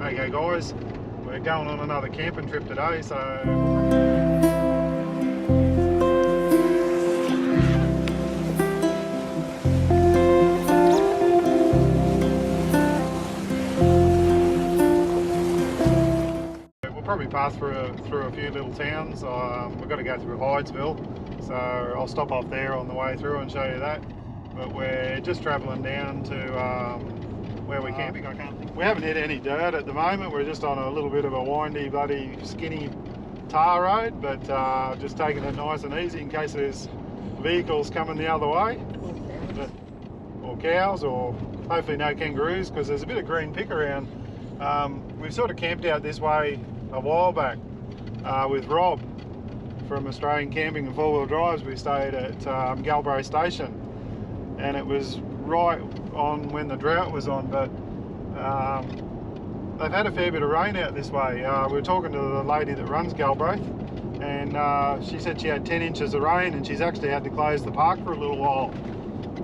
Okay guys, we're going on another camping trip today, so we'll probably pass through a few little towns. We've got to go through Hydesville, so I'll stop off there on the way through and show you that. But we're just travelling down to where we're camping. We haven't hit any dirt at the moment. We're just on a little bit of a windy, bloody, skinny tar road, but just taking it nice and easy in case there's vehicles coming the other way, or cows, or hopefully no kangaroos, because there's a bit of green pick around. We've sort of camped out this way a while back with Rob from Australian Camping and Four-Wheel Drives. We stayed at Galbraith Station, and it was right on when the drought was on, but they've had a fair bit of rain out this way. We were talking to the lady that runs Galbraith, and she said she had 10 inches of rain, and she's actually had to close the park for a little while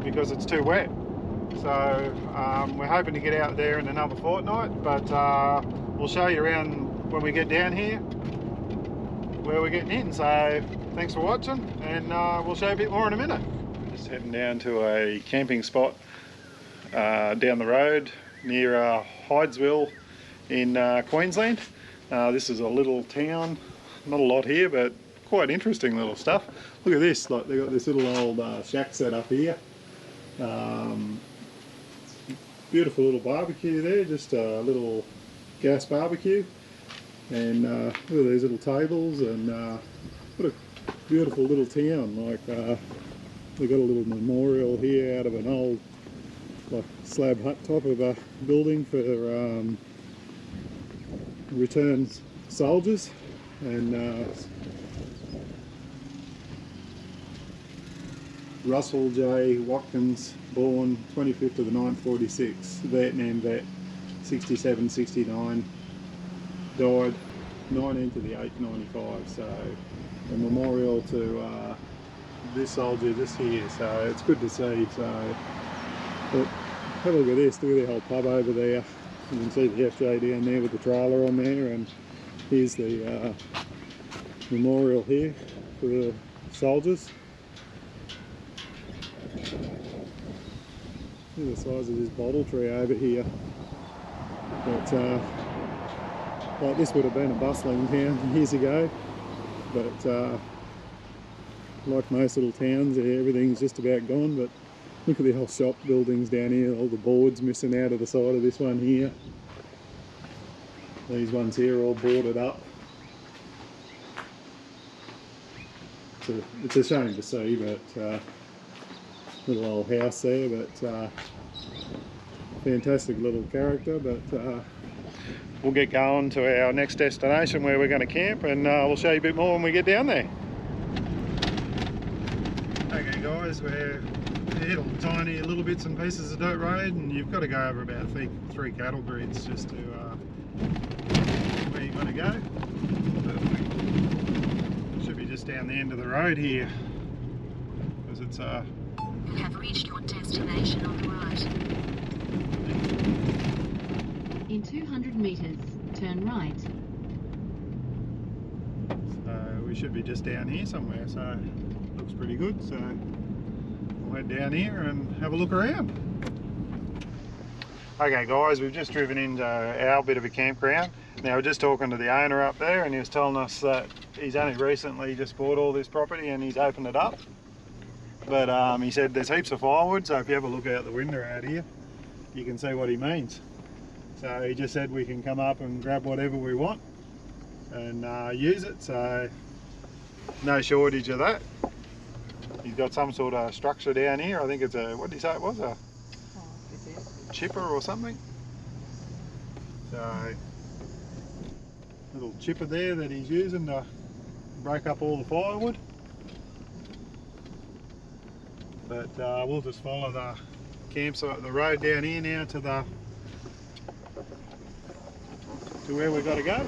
because it's too wet. So we're hoping to get out there in another fortnight, but we'll show you around when we get down here where we're getting in. So thanks for watching, and we'll show you a bit more in a minute. Just heading down to a camping spot down the road near Hydesville in Queensland. This is a little town, not a lot here, but quite interesting little stuff. Look at this, like they've got this little old shack set up here. Beautiful little barbecue there, just a little gas barbecue, and look at these little tables, and what a beautiful little town. Like they've got a little memorial here out of an old like slab hut type of a building for returned soldiers, and Russell J. Watkins, born 25th of the 9th 46, Vietnam vet, 67, 69, died 19th of the 8th 95. So a memorial to this soldier just here, so it's good to see. So but have a look at this, look at the whole pub over there. You can see the FJ down there with the trailer on there, and here's the memorial here for the soldiers. Look at the size of this bottle tree over here. But like this would have been a bustling town years ago, but like most little towns, everything's just about gone. But look at the whole shop buildings down here, all the boards missing out of the side of this one here. These ones here are all boarded up. So it's a shame to see, but little old house there, but fantastic little character. But we'll get going to our next destination where we're going to camp, and we'll show you a bit more when we get down there. Okay guys, we're hit on tiny little bits and pieces of dirt road, and you've got to go over about three cattle grids just to where you want to go. But should be just down the end of the road here, because it's You have reached your destination on the right. In 200 meters, turn right. So we should be just down here somewhere, so looks pretty good. So we'll head down here and have a look around. Okay guys, we've just driven into our bit of a campground. Now we're just talking to the owner up there, and he was telling us that he's only recently just bought all this property and he's opened it up. But he said there's heaps of firewood, so if you have a look out the window out here, you can see what he means. So he just said we can come up and grab whatever we want and use it, so no shortage of that. He's got some sort of structure down here. I think it's a, what did he say it was? A chipper or something? So, little chipper there that he's using to break up all the firewood. But we'll just follow the campsite, the road down here now to where we've got to go.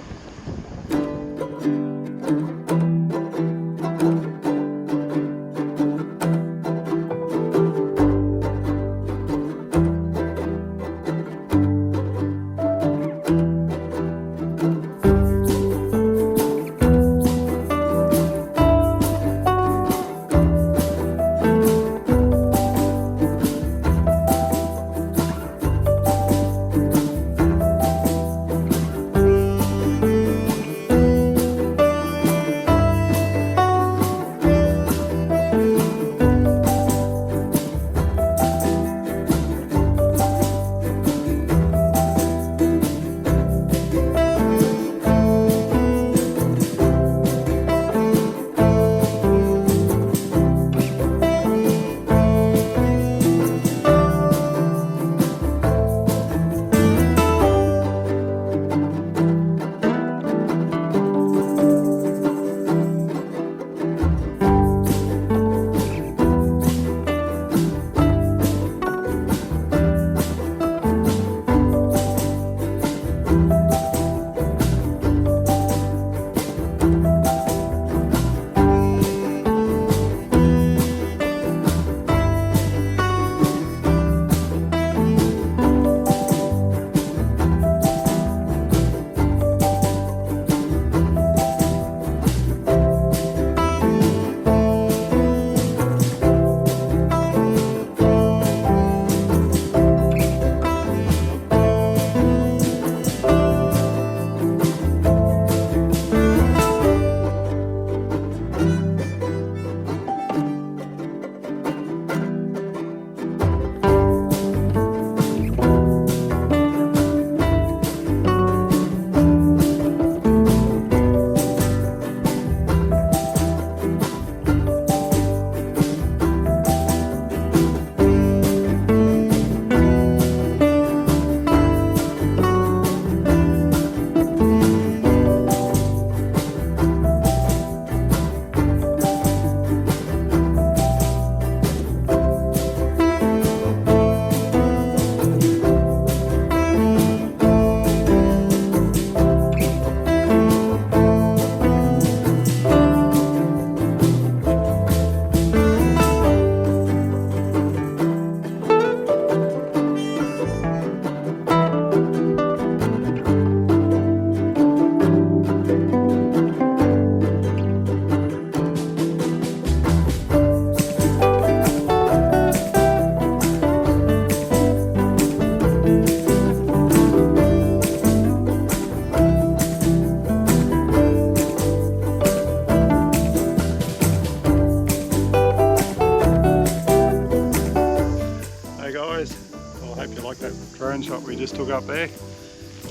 Drone shot we just took up there,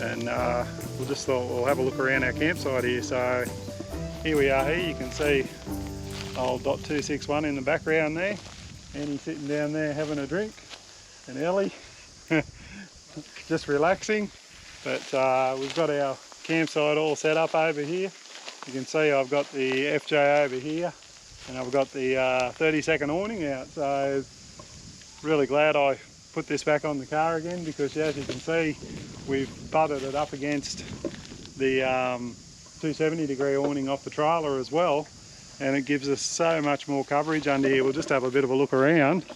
and we just thought we'll have a look around our campsite here. So here we are. Here you can see old .261 in the background there, and he's sitting down there having a drink, and Ellie just relaxing. But we've got our campsite all set up over here. You can see I've got the FJ over here, and I've got the 30-second awning out. So really glad I put this back on the car again, because as you can see we've butted it up against the 270-degree awning off the trailer as well, and it gives us so much more coverage under here. We'll just have a bit of a look around,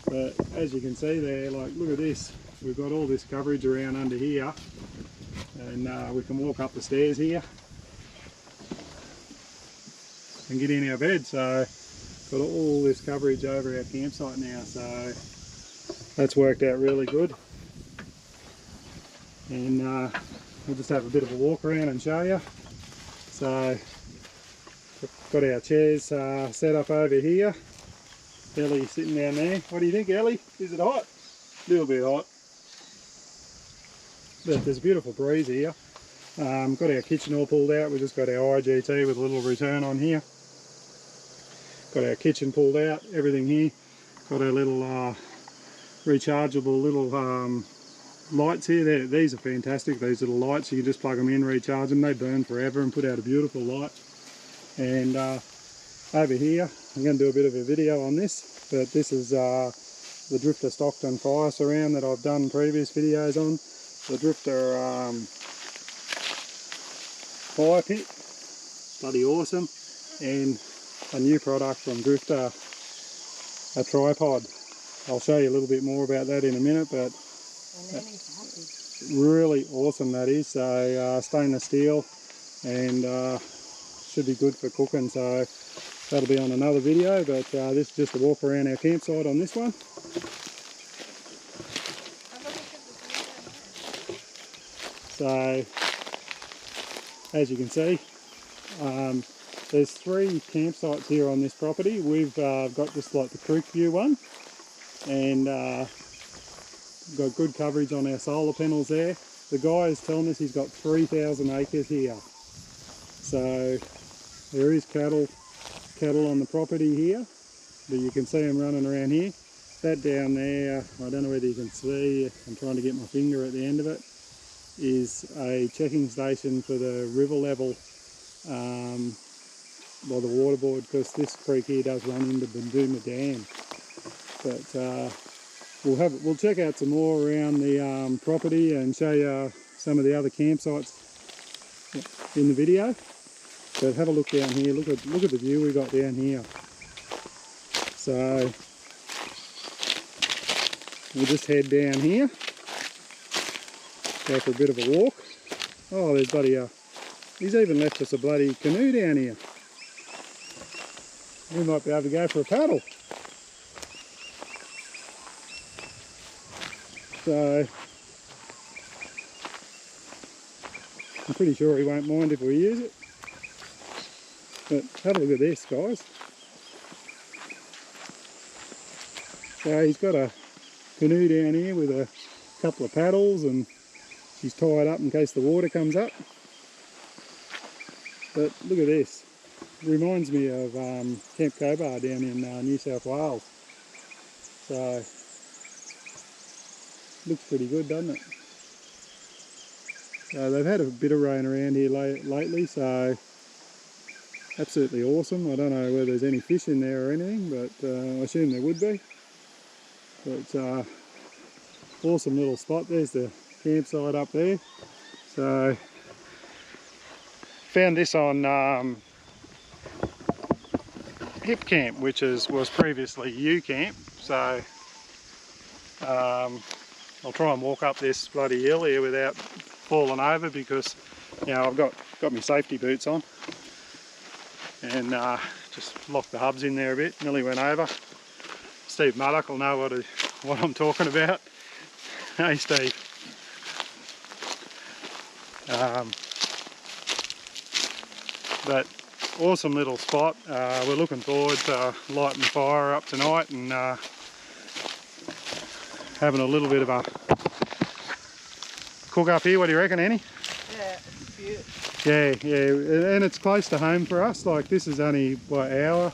but as you can see there, like, look at this, we've got all this coverage around under here, and we can walk up the stairs here and get in our bed. So got all this coverage over our campsite now, so that's worked out really good. And we'll just have a bit of a walk around and show you. So got our chairs set up over here. Ellie sitting down there. What do you think, Ellie? Is it hot? A little bit hot, but there's a beautiful breeze here. Got our kitchen all pulled out. We just got our IGT with a little return on here. Got our kitchen pulled out, everything here. Got our little rechargeable little lights here. These are fantastic, these little lights. You can just plug them in, recharge them. They burn forever and put out a beautiful light. And over here, I'm going to do a bit of a video on this, but this is the Drifter Stockton fire surround that I've done previous videos on. The Drifter fire pit, bloody awesome. And a new product from Drifter, a tripod. I'll show you a little bit more about that in a minute, but really awesome that is. So stainless steel, and should be good for cooking. So that'll be on another video, but this is just a walk around our campsite on this one. So as you can see, there's 3 campsites here on this property. We've got just like the creek view one, and got good coverage on our solar panels there. The guy is telling us he's got 3,000 acres here. So there is cattle on the property here, but you can see them running around here. That down there, I don't know whether you can see, I'm trying to get my finger at the end of it, is a checking station for the river level by the water board, because this creek here does run into Bunduma Dam. But we'll check out some more around the property and show you some of the other campsites in the video. But have a look down here. Look at the view we got down here. So we'll just head down here, go for a bit of a walk. Oh, there's bloody he's even left us a bloody canoe down here. We might be able to go for a paddle. So I'm pretty sure he won't mind if we use it. But have a look at this, guys. So he's got a canoe down here with a couple of paddles, and she's tied up in case the water comes up. But look at this. It reminds me of Cobb Co down in New South Wales. So looks pretty good, doesn't it? So they've had a bit of rain around here lately, so absolutely awesome. I don't know whether there's any fish in there or anything, but I assume there would be. But awesome little spot. There's the campsite up there. So found this on Hip Camp, which was previously U Camp. So I'll try and walk up this bloody hill here without falling over, because I've got my safety boots on, and just locked the hubs in there a bit. Nearly went over. Steve Muddock will know what I'm talking about. Hey Steve. But awesome little spot. We're looking forward to lighting the fire up tonight and having a little bit of a cook up here. What do you reckon, Annie? Yeah, it's beautiful. Yeah, and it's close to home for us. Like, this is only, what, hour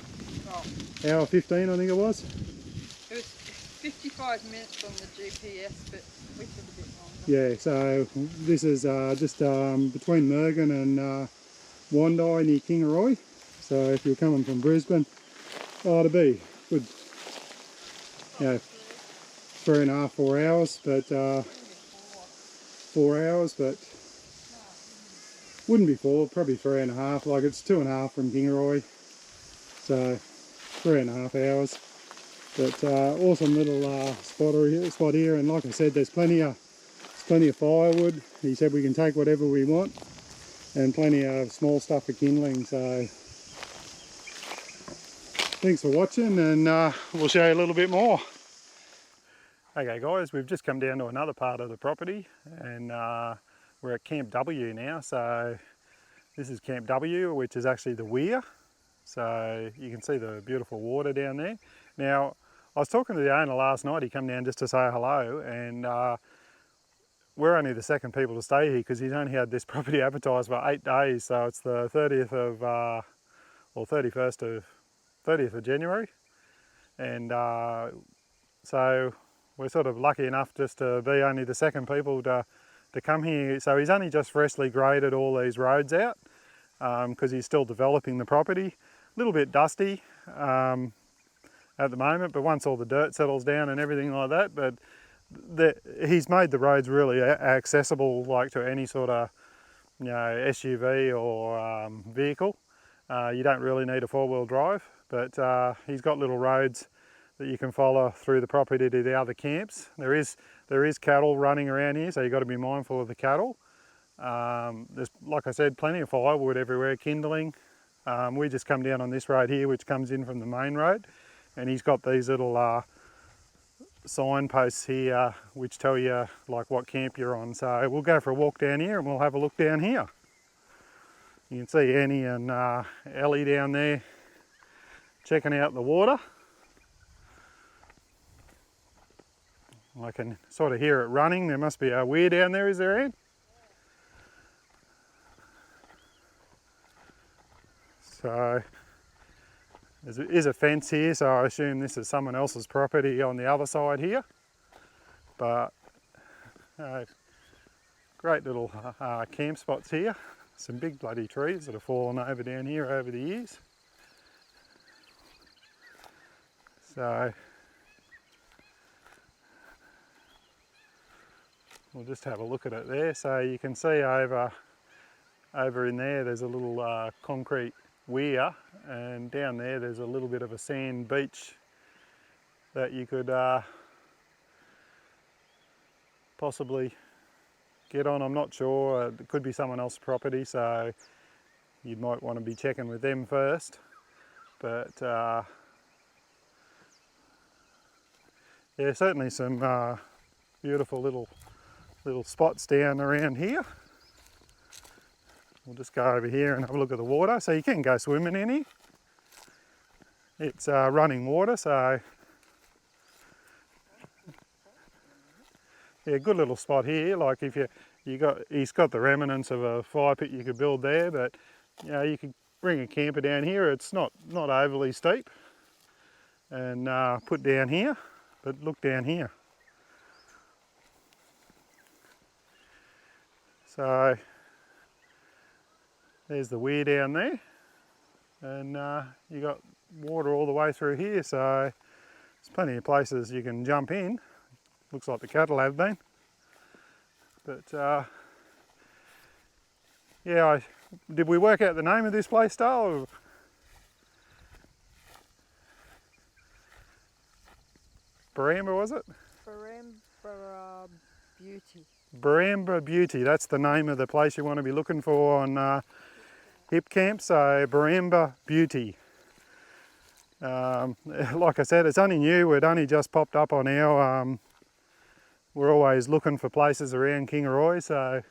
15 I think it was? It was 55 minutes on the GPS, but we took a bit longer. Yeah, so this is just between Mergen and Wandai near Kingaroy. So if you're coming from Brisbane, it'll be good, 3.5, 4 hours, but 4 hours, but wouldn't be 4, probably 3.5. Like, it's 2.5 from Kingaroy, so 3.5 hours. But awesome little spot here, and like I said, there's plenty of firewood. He said we can take whatever we want, and plenty of small stuff for kindling. So thanks for watching, and we'll show you a little bit more. Okay guys, we've just come down to another part of the property, and we're at Camp W now. So this is Camp W, which is actually the weir. So you can see the beautiful water down there. Now, I was talking to the owner last night. He came down just to say hello, and we're only the second people to stay here because he's only had this property advertised for 8 days. So it's the 30th of January, and so we're sort of lucky enough just to be only the second people to come here. So he's only just freshly graded all these roads out because he's still developing the property. A little bit dusty at the moment, but once all the dirt settles down and everything like that, but he's made the roads really accessible, like to any sort of SUV or vehicle. You don't really need a 4-wheel drive, but he's got little roads that you can follow through the property to the other camps. There is cattle running around here, so you've got to be mindful of the cattle. There's, like I said, plenty of firewood everywhere, kindling. We just come down on this road here, which comes in from the main road, and he's got these little signposts here which tell you like what camp you're on. So we'll go for a walk down here and we'll have a look down here. You can see Annie and Ellie down there checking out the water. I can sort of hear it running. There must be a weir down there, is there, Anne? So there is a fence here, so I assume this is someone else's property on the other side here. But great little camp spots here. Some big bloody trees that have fallen over down here over the years. So we'll just have a look at it there. So you can see over in there, there's a little concrete weir, and down there there's a little bit of a sand beach that you could possibly get on. I'm not sure, it could be someone else's property, so you might want to be checking with them first. But yeah, certainly some beautiful little spots down around here. We'll just go over here and have a look at the water. So you can go swimming in here. It's running water, so yeah, good little spot here. Like if he's got the remnants of a fire pit you could build there, but you know, you could bring a camper down here. It's not overly steep, and put down here. But look down here. So there's the weir down there, and you got water all the way through here. So there's plenty of places you can jump in. Looks like the cattle have been. But yeah, did we work out the name of this place, Dale? Baranbah, was it? Baranbah Beauty. Baranbah Beauty, that's the name of the place you want to be looking for on Hip Camp, so Baranbah Beauty. Like I said, it's only new, it only just popped up on our, we're always looking for places around Kingaroy, so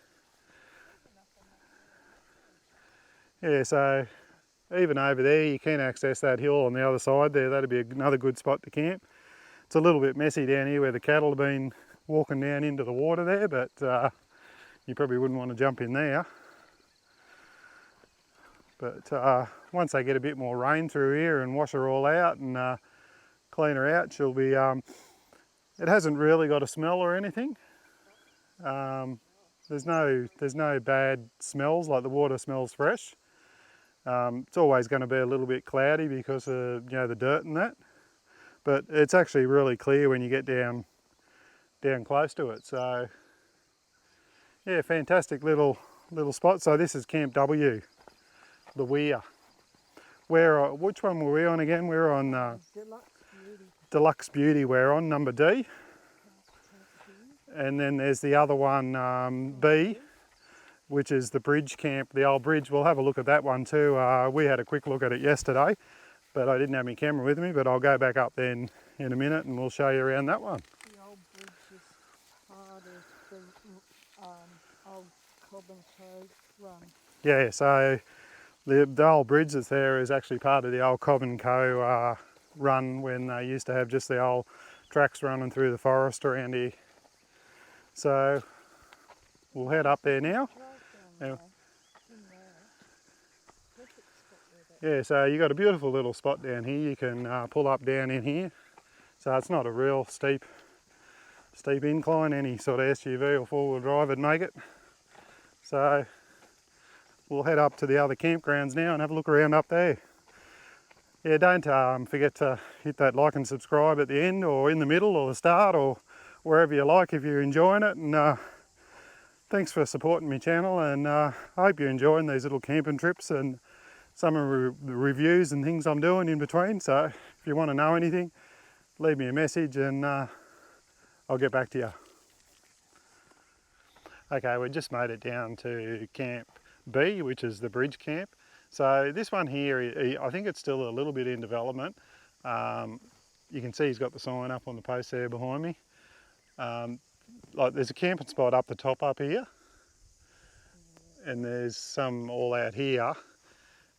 yeah, so even over there you can access that hill on the other side there. That'd be another good spot to camp. It's a little bit messy down here where the cattle have been walking down into the water there, but you probably wouldn't want to jump in there. But once they get a bit more rain through here and wash her all out and clean her out, she'll be, it hasn't really got a smell or anything. There's no bad smells, like the water smells fresh. It's always going to be a little bit cloudy because of, you know, the dirt and that, but it's actually really clear when you get down close to it. So yeah, fantastic little spot. So this is Camp W, the weir. Which one were we on again? We're on Deluxe Beauty. We're on number D, and then there's the other one, B, which is the bridge camp, the old bridge. We'll have a look at that one too. We had a quick look at it yesterday, but I didn't have my camera with me, but I'll go back up then in a minute and we'll show you around that one. The old bridge is part of the old Cobb Co run. Yeah, so the old bridge that's there is actually part of the old Cobb Co run when they used to have just the old tracks running through the forest around here. So we'll head up there now. Yeah, so you got a beautiful little spot down here. You can pull up down in here. So it's not a real steep incline. Any sort of SUV or four-wheel drive would make it. So we'll head up to the other campgrounds now and have a look around up there. Yeah, don't forget to hit that like and subscribe at the end or in the middle or the start or wherever you like if you're enjoying it. And thanks for supporting my channel, and I hope you're enjoying these little camping trips and some of the reviews and things I'm doing in between. So if you want to know anything, leave me a message and I'll get back to you. Okay, we just made it down to Camp B, which is the bridge camp. So this one here, I think it's still a little bit in development. You can see he's got the sign up on the post there behind me. Like there's a camping spot up the top up here, and there's some all out here,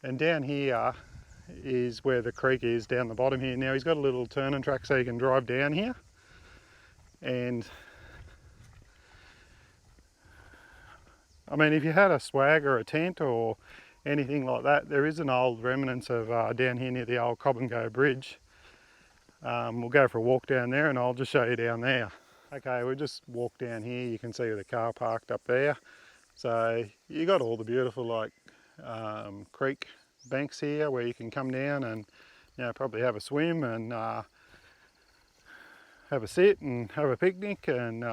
and down here is where the creek is down the bottom here. Now he's got a little turning track so you can drive down here, and I mean if you had a swag or a tent or anything like that, there is an old remnants of down here near the old Cobb Co bridge. We'll go for a walk down there and I'll just show you down there. Okay, we'll just walk down here. You can see the car parked up there. So you got all the beautiful like creek banks here where you can come down and, you know, probably have a swim and have a sit and have a picnic and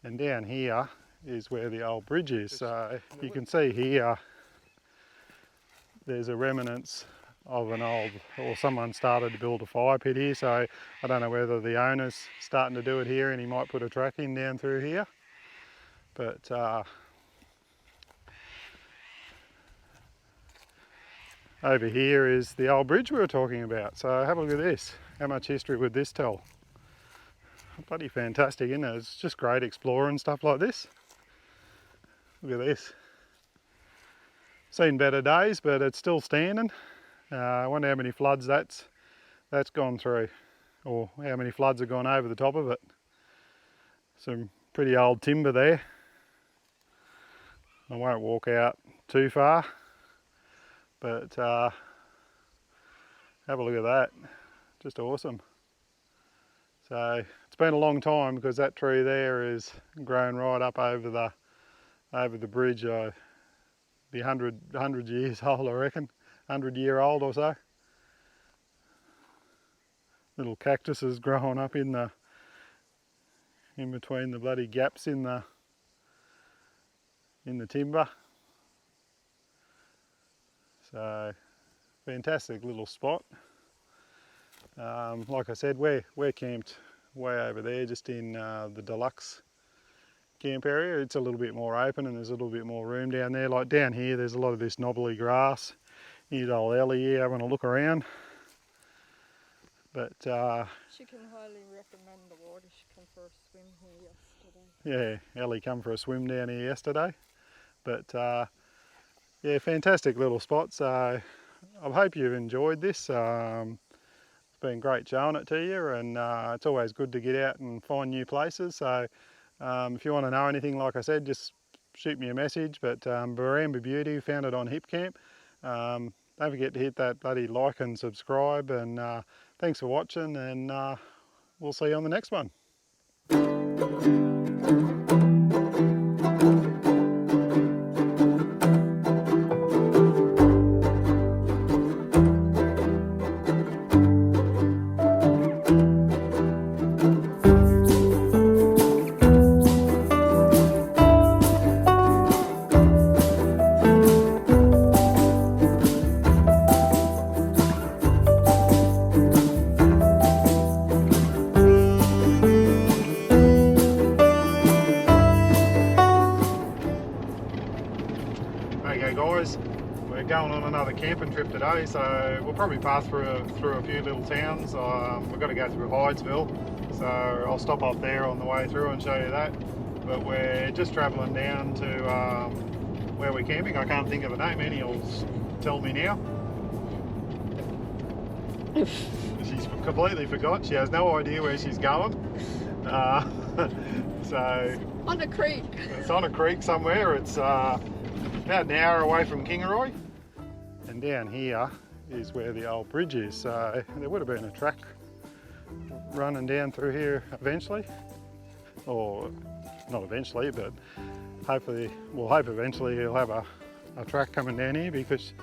And down here is where the old bridge is. So you can see here there's a remnants of an old, or someone started to build a fire pit here, so I don't know whether the owner's starting to do it here and he might put a track in down through here. But over here is the old bridge we were talking about. So have a look at this. How much history would this tell? Bloody fantastic, isn't it? It's just great exploring stuff like this. Look at this. Seen better days, but it's still standing. I wonder how many floods that's gone through, or how many floods have gone over the top of it. Some pretty old timber there. I won't walk out too far, but have a look at that. Just awesome. So it's been a long time because that tree there is grown right up over the bridge. Be 100 years old, I reckon. 100-year-old or so. Little cactuses growing up in between the bloody gaps in the timber. So fantastic little spot. Like I said, we're camped way over there, just in the deluxe camp area. It's a little bit more open and there's a little bit more room down there. Like down here, there's a lot of this knobbly grass. Here's old Ellie here having a look around. But she can highly recommend the water. She came for a swim here yesterday. Yeah, Ellie come for a swim down here yesterday. But yeah, fantastic little spot. So I hope you've enjoyed this. It's been great showing it to you, and it's always good to get out and find new places. So if you want to know anything, like I said, just shoot me a message. But Baranbah Beauty, found it on HipCamp. Don't forget to hit that bloody like and subscribe, and thanks for watching, and we'll see you on the next one. Okay guys, we're going on another camping trip today, so we'll probably pass through a few little towns. We've got to go through Hydesville, so I'll stop off there on the way through and show you that. But we're just travelling down to where we're camping. I can't think of the name. Annie'll tell me now. She's completely forgot. She has no idea where she's going. So On a creek. it's on a creek somewhere. It's about an hour away from Kingaroy. And down here is where the old bridge is. So there would have been a track running down through here eventually. Or not eventually, but hopefully, we'll hope eventually you'll have a track coming down here, because